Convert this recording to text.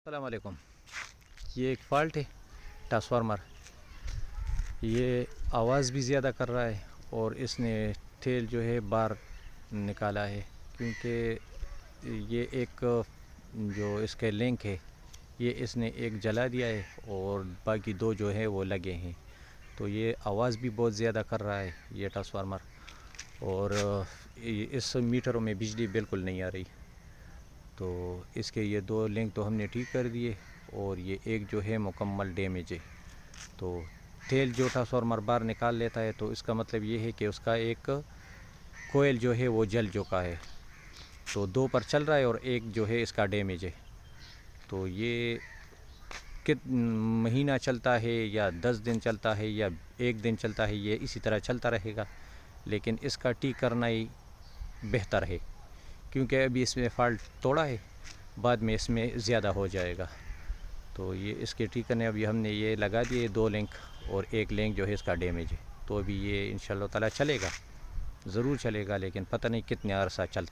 السلام علیکم. یہ ایک فالٹ ہے ٹرانسفارمر. یہ آواز بھی زیادہ کر رہا ہے اور اس نے تیل جو ہے باہر نکالا ہے، کیونکہ یہ ایک جو اس کے لنک ہے یہ اس نے ایک جلا دیا ہے اور باقی دو جو ہے وہ لگے ہیں. تو یہ آواز بھی بہت زیادہ کر رہا ہے یہ ٹرانسفارمر، اور اس میٹروں میں بجلی بالکل نہیں آ رہی. تو اس کے یہ دو لنک تو ہم نے ٹھیک کر دیے، اور یہ ایک جو ہے مکمل ڈیمیج ہے. تو تیل جو ٹرانسفارمر باہر نکال لیتا ہے تو اس کا مطلب یہ ہے کہ اس کا ایک کوئل جو ہے وہ جل چکا ہے. تو دو پر چل رہا ہے اور ایک جو ہے اس کا ڈیمیج ہے. تو یہ مہینہ چلتا ہے یا 10 دن چلتا ہے یا ایک دن چلتا ہے، یہ اسی طرح چلتا رہے گا، لیکن اس کا ٹھیک کرنا ہی بہتر ہے، کیونکہ ابھی اس میں فالٹ توڑا ہے، بعد میں اس میں زیادہ ہو جائے گا. تو یہ اس کے ٹھیک کرنے ابھی ہم نے یہ لگا دیے دو لنک، اور ایک لنک جو ہے اس کا ڈیمیج ہے. تو ابھی یہ انشاءاللہ تعالیٰ چلے گا، ضرور چلے گا، لیکن پتہ نہیں کتنے عرصہ چلتا ہے.